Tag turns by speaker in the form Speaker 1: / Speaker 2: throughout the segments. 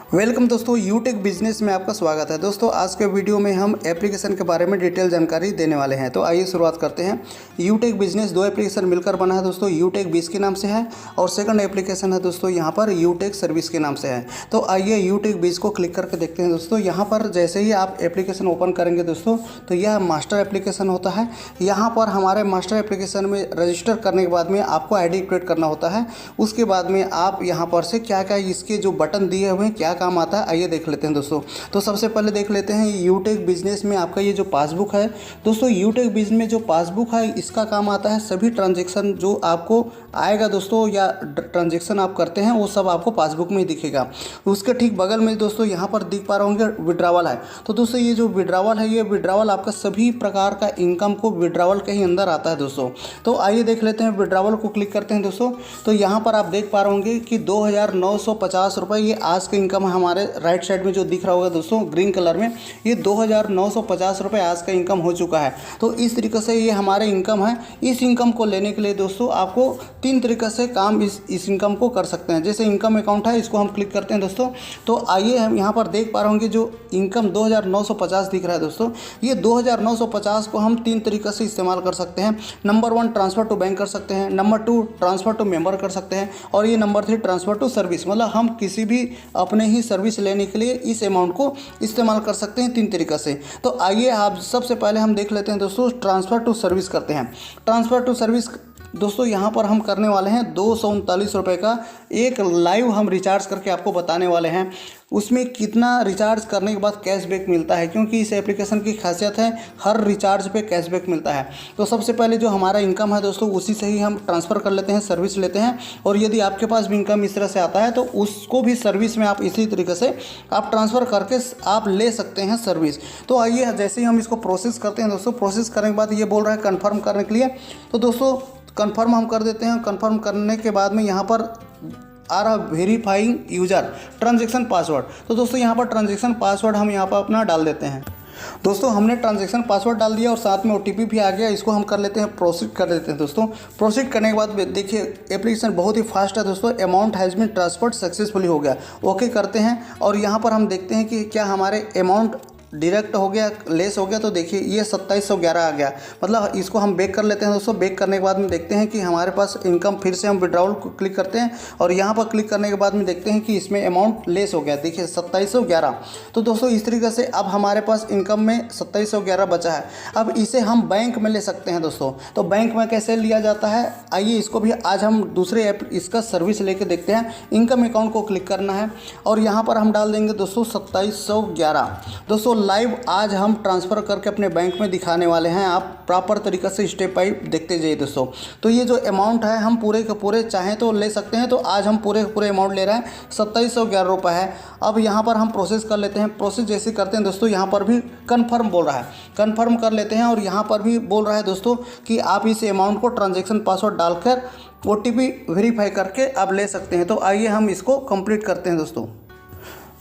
Speaker 1: Welcome दोस्तों, यूटेक business में आपका स्वागत है। दोस्तों आज के वीडियो में हम एप्लीकेशन के बारे में डिटेल जानकारी देने वाले हैं। तो आइए शुरुआत करते हैं। यूटेक बिजनेस दो एप्लीकेशन मिलकर बना है दोस्तों। यूटेक 20 के नाम से है और सेकंड एप्लीकेशन है दोस्तों यहाँ पर यूटेक सर्विस के नाम से है। तो आइए यूटेक 20 को क्लिक करके देखते हैं दोस्तों। यहाँ पर जैसे ही आप एप्लीकेशन ओपन करेंगे दोस्तों तो यह मास्टर एप्लीकेशन होता है। यहाँ पर हमारे मास्टर एप्लीकेशन में रजिस्टर करने के बाद में आपको ID क्रिएट करना होता है। उसके बाद में आप यहाँ पर से क्या क्या इसके जो बटन दिए हुए हैं क्या काम आता है आइए देख लेते हैं दोस्तों। तो सबसे पहले देख लेते हैं यूटेक बिजनेस में आपका ये जो पासबुक है दोस्तों। यूटेक बिजनेस में जो पासबुक है इसका काम आता है सभी ट्रांजैक्शन जो आपको आएगा दोस्तों या ट्रांजैक्शन आप करते हैं वो सब आपको पासबुक में ही दिखेगा। उसके ठीक बगल में दोस्तों यहाँ पर दिख पा रहे होंगे विड्रावल है। तो दोस्तों ये जो विड्रावल है ये विड्रावल आपका सभी प्रकार का इनकम को विड्रावल के ही अंदर आता है दोस्तों। तो आइए देख लेते हैं। विड्रावल को क्लिक करते हैं दोस्तों। तो यहाँ पर आप देख पा रहे होंगे कि 2950 रुपये ये आज का इनकम है। हमारे राइट साइड में जो दिख रहा होगा दोस्तों ग्रीन कलर में ये 2950 रुपये आज का इनकम हो चुका है। तो इस तरीके से ये हमारे इनकम है। इस इनकम को लेने के लिए दोस्तों आपको 3 तरीके से काम इस इनकम को कर सकते हैं। जैसे इनकम अकाउंट है इसको हम क्लिक करते हैं दोस्तों। तो आइए हम यहाँ पर देख पा रहे होंगे जो इनकम 2950 दिख रहा है दोस्तों। ये 2950 को हम 3 तरीके से इस्तेमाल कर सकते हैं। नंबर 1 ट्रांसफ़र टू बैंक कर सकते हैं, नंबर 2 ट्रांसफ़र टू मेंबर कर सकते हैं और ये नंबर 3 ट्रांसफ़र टू सर्विस। मतलब हम किसी भी अपने ही सर्विस लेने के लिए इस अमाउंट को इस्तेमाल कर सकते हैं 3 तरीके से। तो आइए आप सबसे पहले हम देख लेते हैं दोस्तों ट्रांसफ़र टू सर्विस करते हैं। ट्रांसफ़र टू सर्विस दोस्तों यहाँ पर हम करने वाले हैं 239 रुपये का एक लाइव हम रिचार्ज करके आपको बताने वाले हैं उसमें कितना रिचार्ज करने के बाद कैशबैक मिलता है, क्योंकि इस एप्लीकेशन की खासियत है हर रिचार्ज पे कैशबैक मिलता है। तो सबसे पहले जो हमारा इनकम है दोस्तों उसी से ही हम ट्रांसफ़र कर लेते हैं, सर्विस लेते हैं। और यदि आपके पास भी इनकम इस तरह से आता है तो उसको भी सर्विस में आप इसी तरीके से आप ट्रांसफ़र करके आप ले सकते हैं सर्विस। तो आइए जैसे ही हम इसको प्रोसेस करते हैं दोस्तों, प्रोसेस करने के बाद ये बोल रहा है कन्फर्म करने के लिए। तो दोस्तों कन्फर्म हम कर देते हैं। कन्फर्म करने के बाद में यहाँ पर आ रहा वेरीफाइंग यूज़र ट्रांजैक्शन पासवर्ड। तो दोस्तों यहाँ पर ट्रांजैक्शन पासवर्ड हम यहाँ पर अपना डाल देते हैं। दोस्तों हमने ट्रांजैक्शन पासवर्ड डाल दिया और साथ में OTP भी आ गया। इसको हम कर लेते हैं, प्रोसीड कर देते हैं दोस्तों। प्रोसीड करने के बाद देखिए एप्लीकेशन बहुत ही फास्ट है दोस्तों। Amount has been transferred successfully हो गया। ओके करते हैं और यहाँ पर हम देखते हैं कि क्या हमारे अमाउंट डायरेक्ट हो गया लेस हो गया। तो देखिए ये 2711 आ गया। मतलब इसको हम बैक कर लेते हैं दोस्तों। बैक करने के बाद में देखते हैं कि हमारे पास इनकम, फिर से हम विड्रॉल को क्लिक करते हैं और यहाँ पर क्लिक करने के बाद में देखते हैं कि इसमें अमाउंट लेस हो गया। देखिए 2711। तो दोस्तों इस तरीके से अब हमारे पास इनकम में 2711 बचा है। अब इसे हम बैंक में ले सकते हैं दोस्तों। तो बैंक में कैसे लिया जाता है आइए इसको भी आज हम दूसरे ऐप इसका सर्विस लेके देखते हैं। इनकम अकाउंट को क्लिक करना है और यहाँ पर हम डाल देंगे दोस्तों 2711। दोस्तों लाइव आज हम ट्रांसफ़र करके अपने बैंक में दिखाने वाले हैं। आप प्रॉपर तरीक़े से स्टेप बाय देखते जाइए दोस्तों। तो ये जो अमाउंट है हम पूरे के पूरे चाहें तो ले सकते हैं। तो आज हम पूरे अमाउंट ले रहे हैं 2711 रुपये है। अब यहाँ पर हम प्रोसेस कर लेते हैं। प्रोसेस जैसे करते हैं दोस्तों यहाँ पर भी कन्फर्म बोल रहा है, कन्फर्म कर लेते हैं। और यहाँ पर भी बोल रहा है दोस्तों कि आप इस अमाउंट को ट्रांजेक्शन पासवर्ड डालकर OTP वेरीफाई करके आप ले सकते हैं। तो आइए हम इसको कंप्लीट करते हैं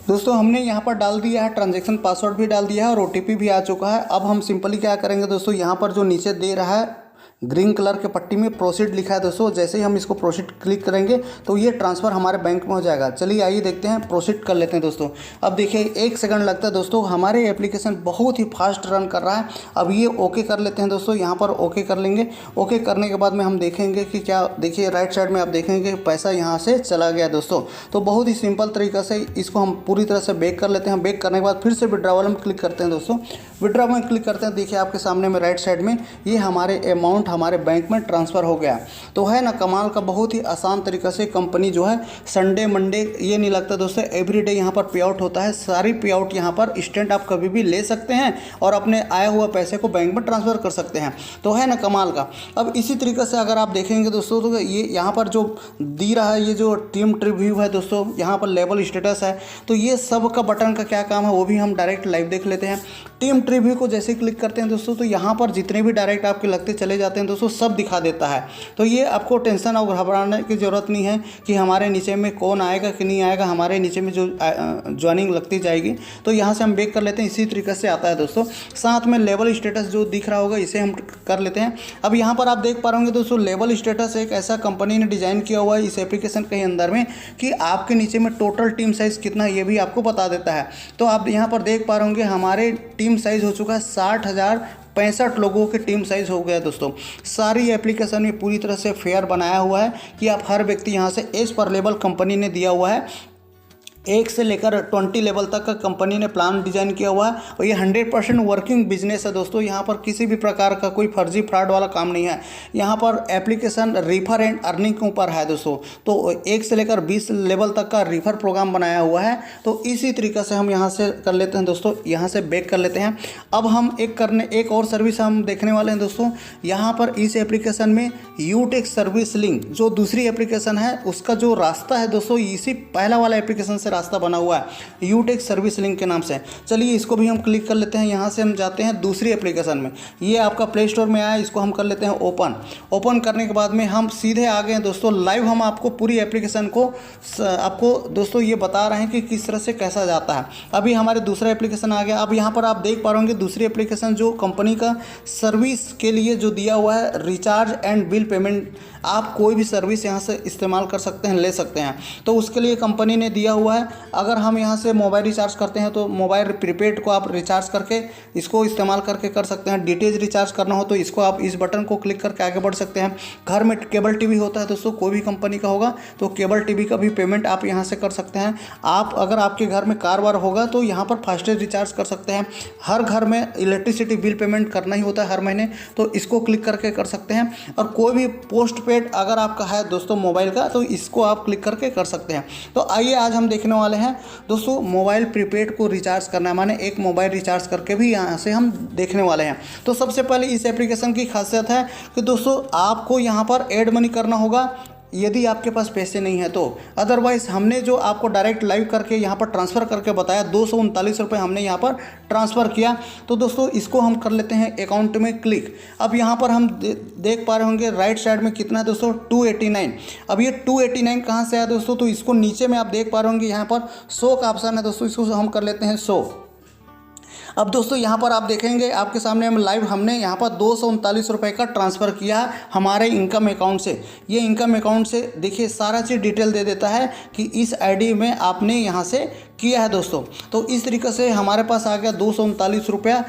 Speaker 1: दोस्तों हमने यहाँ पर डाल दिया है, ट्रांजैक्शन पासवर्ड भी डाल दिया है और OTP भी आ चुका है। अब हम सिंपली क्या करेंगे दोस्तों, यहाँ पर जो नीचे दे रहा है ग्रीन कलर के पट्टी में प्रोसीड लिखा है दोस्तों। जैसे ही हम इसको प्रोसीड क्लिक करेंगे तो ये ट्रांसफ़र हमारे बैंक में हो जाएगा। चलिए आइए देखते हैं, प्रोसीड कर लेते हैं दोस्तों। अब देखिए 1 सेकंड लगता है दोस्तों। हमारे एप्लीकेशन बहुत ही फास्ट रन कर रहा है। अब ये ओके कर लेते हैं दोस्तों। यहाँ पर ओके कर लेंगे। ओके करने के बाद में हम देखेंगे कि क्या, देखिए राइट साइड में आप देखेंगे पैसा यहाँ से चला गया दोस्तों। तो बहुत ही सिंपल तरीक़े से इसको हम पूरी तरह से बैक कर लेते हैं। बैक करने के बाद फिर से विड्रॉवल में क्लिक करते हैं दोस्तों। विड्रॉ में क्लिक करते हैं, देखिए आपके सामने में राइट साइड में ये हमारे अमाउंट हमारे बैंक में ट्रांसफ़र हो गया। तो है ना कमाल का, बहुत ही आसान तरीक़े से कंपनी जो है संडे मंडे ये नहीं लगता दोस्तों, एवरीडे यहाँ पर पे आउट होता है। सारी पे आउट यहाँ पर इंस्टेंट आप कभी भी ले सकते हैं और अपने आए हुए पैसे को बैंक में ट्रांसफ़र कर सकते हैं। तो है ना कमाल का। अब इसी तरीके से अगर आप देखेंगे दोस्तों तो ये यहाँ पर जो दी रहा है ये जो टीम ट्रिव्यू है दोस्तों, यहाँ पर लेवल स्टेटस है। तो ये सब का बटन का क्या काम है वो भी हम डायरेक्ट लाइव देख लेते हैं। टीम ट्रिव्यू को जैसे क्लिक करते हैं दोस्तों तो यहाँ पर जितने भी डायरेक्ट आपके लगते चले जाते हैं हैं दोस्तों सब दिखा देता है। तो ये आपको टेंशन और घबराने की ज़रूरत नहीं है कि हमारे नीचे में कौन आएगा कि नहीं आएगा, हमारे नीचे में जो ज्वाइनिंग लगती जाएगी। तो यहाँ से हम बैक कर लेते हैं, इसी तरीके से आता है दोस्तों। साथ में लेवल स्टेटस जो दिख रहा होगा इसे हम कर लेते हैं। अब यहाँ पर आप देख पा रहे होंगे दोस्तों, लेवल स्टेटस एक ऐसा कंपनी ने डिज़ाइन किया हुआ है इस एप्लीकेशन के अंदर में कि आपके नीचे में टोटल टीम साइज़ कितना है ये भी आपको बता देता है। तो आप यहाँ पर देख पा रहे होंगे हमारे टीम साइज़ हो चुका है 60,065 लोगों के टीम साइज़ हो गया दोस्तों। सारी एप्लीकेशन में पूरी तरह से फेयर बनाया हुआ है कि आप हर व्यक्ति यहाँ से एज पर लेवल कंपनी ने दिया हुआ है, 1 से लेकर 20 लेवल तक का कंपनी ने प्लान डिजाइन किया हुआ है। और ये 100% वर्किंग बिजनेस है दोस्तों। यहाँ पर किसी भी प्रकार का कोई फर्जी फ्रॉड वाला काम नहीं है। यहाँ पर एप्लीकेशन रिफर एंड अर्निंग के ऊपर है दोस्तों। तो 1 से लेकर 20 लेवल तक का रिफर प्रोग्राम बनाया हुआ है। तो इसी तरीके से हम यहाँ से कर लेते हैं दोस्तों, यहाँ से बैक कर लेते हैं। अब हम एक और सर्विस हम देखने वाले हैं दोस्तों। यहाँ पर इस एप्लीकेशन में यूटेक सर्विस लिंक जो दूसरी एप्लीकेशन है उसका जो रास्ता है दोस्तों, इसी पहला वाला एप्लीकेशन से रास्ता बना हुआ है यूटेक सर्विस लिंक के नाम से। चलिए इसको भी हम क्लिक कर लेते हैं। यहाँ से हम जाते हैं दूसरी एप्लीकेशन में, ये आपका प्ले स्टोर में आया, इसको हम कर लेते हैं ओपन करने के बाद में हम सीधे आ गए हैं दोस्तों लाइव। हम आपको पूरी एप्लीकेशन को आपको दोस्तों ये बता रहे हैं कि किस तरह से कैसा जाता है। अभी हमारे दूसरा एप्लीकेशन आ गया। अब यहाँ पर आप देख पा रहे होंगे दूसरी एप्लीकेशन जो कंपनी का सर्विस के लिए जो दिया हुआ है, रिचार्ज एंड बिल पेमेंट, आप कोई भी सर्विस यहाँ से इस्तेमाल कर सकते हैं, ले सकते हैं। तो उसके लिए कंपनी ने दिया हुआ है, अगर हम यहाँ से मोबाइल रिचार्ज करते हैं तो मोबाइल प्रीपेड को आप रिचार्ज करके इसको इस्तेमाल करके कर सकते हैं। डीटीएच रिचार्ज करना हो तो इसको आप इस बटन को क्लिक करके आगे बढ़ सकते हैं। घर में केबल टीवी होता है दोस्तों, कोई भी कंपनी का होगा तो केबल टीवी का भी पेमेंट आप यहाँ से कर सकते हैं। आप अगर आपके घर में कार वार होगा तो यहाँ पर फास्टेज रिचार्ज कर सकते हैं। हर घर में इलेक्ट्रिसिटी बिल पेमेंट करना ही होता है हर महीने, तो इसको क्लिक करके कर सकते हैं। और कोई भी पोस्ट पेड अगर आपका है दोस्तों मोबाइल का तो इसको आप क्लिक करके कर सकते हैं। तो आइए आज हम देखने वाले हैं दोस्तों मोबाइल प्रीपेड को रिचार्ज करना है, माने एक मोबाइल रिचार्ज करके भी यहाँ से हम देखने वाले हैं। तो सबसे पहले इस एप्लीकेशन की खासियत है कि दोस्तों आपको यहाँ पर ऐड मनी करना होगा यदि आपके पास पैसे नहीं है तो। अदरवाइज़ हमने जो आपको डायरेक्ट लाइव करके यहाँ पर ट्रांसफ़र करके बताया 239 रुपये हमने यहाँ पर ट्रांसफ़र किया। तो दोस्तों इसको हम कर लेते हैं अकाउंट में क्लिक। अब यहाँ पर हम देख पा रहे होंगे राइट साइड में कितना है दोस्तों, 289। अब ये 289 कहाँ से आया दोस्तों, तो इसको नीचे में आप देख पा रहे होंगे यहाँ पर 100 का ऑप्शन है दोस्तों, इसको हम कर लेते हैं 100। अब दोस्तों यहाँ पर आप देखेंगे आपके सामने हम लाइव हमने यहाँ पर 239 रुपये का ट्रांसफ़र किया है हमारे इनकम अकाउंट से। ये इनकम अकाउंट से देखिए सारा चीज़ डिटेल दे देता है कि इस आईडी में आपने यहाँ से किया है दोस्तों। तो इस तरीके से हमारे पास आ गया 239 रुपया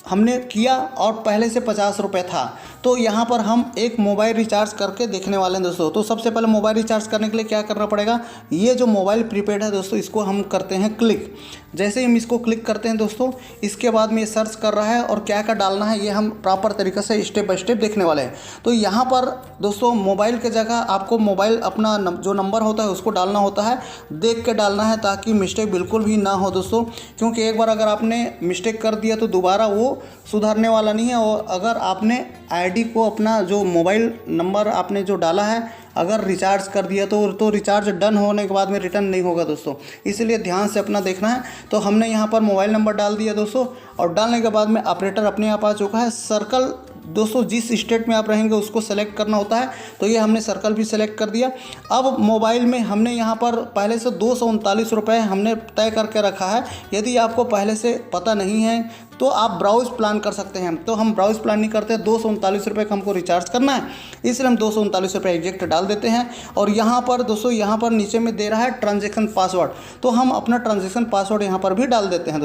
Speaker 1: हमने किया और पहले से 50 रुपये था। तो यहाँ पर हम एक मोबाइल रिचार्ज करके देखने वाले हैं दोस्तों। तो सबसे पहले मोबाइल रिचार्ज करने के लिए क्या करना पड़ेगा, ये जो मोबाइल प्रीपेड है दोस्तों इसको हम करते हैं क्लिक। जैसे ही हम इसको क्लिक करते हैं दोस्तों, इसके बाद में ये सर्च कर रहा है और क्या क्या डालना है ये हम प्रॉपर तरीके से स्टेप बाय स्टेप देखने वाले हैं। तो यहाँ पर दोस्तों मोबाइल के जगह आपको मोबाइल अपना जो नंबर होता है उसको डालना होता है, देख के डालना है ताकि मिस्टेक बिल्कुल भी ना हो दोस्तों। क्योंकि एक बार अगर आपने मिस्टेक कर दिया तो दोबारा वो सुधारने वाला नहीं है। और अगर आपने आईडी को अपना जो मोबाइल नंबर आपने जो डाला है अगर रिचार्ज कर दिया तो रिचार्ज डन होने के बाद में रिटर्न नहीं होगा दोस्तों, इसलिए ध्यान से अपना देखना है। तो हमने यहाँ पर मोबाइल नंबर डाल दिया दोस्तों और डालने के बाद में ऑपरेटर अपने आप आ चुका है। सर्कल दोस्तों जिस स्टेट में आप रहेंगे उसको सेलेक्ट करना होता है, तो ये हमने सर्कल भी सेलेक्ट कर दिया। अब मोबाइल में हमने यहाँ पर पहले से 239 रुपये हमने तय करके रखा है। यदि आपको पहले से पता नहीं है तो आप ब्राउज़ प्लान कर सकते हैं। तो हम ब्राउज़ प्लान नहीं करते, 239 रुपये का हमको रिचार्ज करना है, इसलिए हम 239 रुपये एग्जैक्ट डाल देते हैं। और यहाँ पर दोस्तों यहाँ पर नीचे में दे रहा है ट्रांजैक्शन पासवर्ड, तो हम अपना ट्रांजैक्शन पासवर्ड यहाँ पर भी डाल देते हैं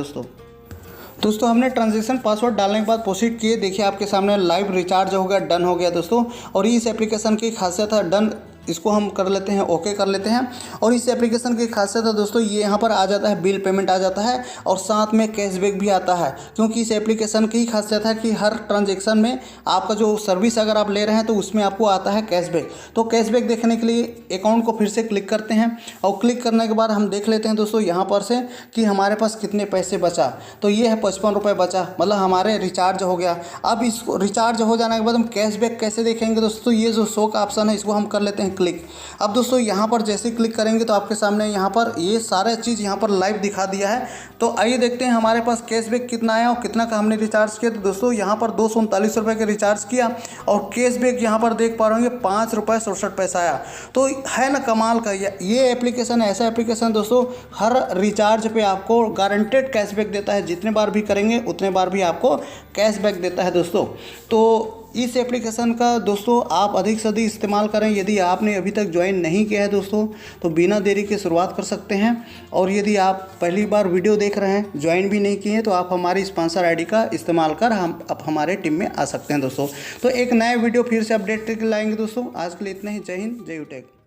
Speaker 1: दोस्तों हमने ट्रांजैक्शन पासवर्ड डालने के बाद प्रोसीड किए। देखिए आपके सामने लाइव रिचार्ज हो गया, डन हो गया दोस्तों। और इस एप्लीकेशन की खासियत है डन, इसको हम कर लेते हैं, ओके कर लेते हैं। और इस एप्लीकेशन की खासियत है दोस्तों ये यहाँ पर आ जाता है बिल पेमेंट आ जाता है और साथ में कैशबैक भी आता है। क्योंकि इस एप्लीकेशन की खासियत है कि हर ट्रांजैक्शन में आपका जो सर्विस अगर आप ले रहे हैं तो उसमें आपको आता है कैशबैक। तो कैशबैक देखने के लिए अकाउंट को फिर से क्लिक करते हैं और क्लिक करने के बाद हम देख लेते हैं दोस्तों यहाँ पर से कि हमारे पास कितने पैसे बचा। तो ये है 55 रुपये बचा, मतलब हमारे रिचार्ज हो गया। अब इसको रिचार्ज हो जाने के बाद हम कैशबैक कैसे देखेंगे दोस्तों, ये जो 100 का ऑप्शन है इसको हम कर लेते हैं हैं क्लिक। अब दोस्तों यहाँ पर जैसे क्लिक करेंगे तो आपके सामने यहाँ पर ये सारा चीज़ यहाँ पर लाइव दिखा दिया है। तो आइए देखते हैं हमारे पास कैशबैक कितना आया और कितना का हमने रिचार्ज किया। तो दोस्तों यहाँ पर 239 रुपये का रिचार्ज किया और कैशबैक यहाँ पर देख पा रहे होंगे 5 रुपये 67 पैसा आया। तो है ना कमाल का। ये एप्लीकेशन ऐसा एप्लीकेशन दोस्तों हर रिचार्ज पे आपको गारंटेड कैशबैक देता है। जितने बार भी करेंगे उतने बार भी आपको कैशबैक देता है दोस्तों। तो इस एप्लीकेशन का दोस्तों आप अधिक से अधिक इस्तेमाल करें। यदि आपने अभी तक ज्वाइन नहीं किया है दोस्तों तो बिना देरी के शुरुआत कर सकते हैं। और यदि आप पहली बार वीडियो देख रहे हैं, ज्वाइन भी नहीं किए हैं, तो आप हमारी स्पॉन्सर आईडी का इस्तेमाल कर हम अब हमारे टीम में आ सकते हैं दोस्तों। तो एक नया वीडियो फिर से अपडेट करके लाएंगे दोस्तों। आज के लिए इतना ही। जय हिंद, जय यूटेक।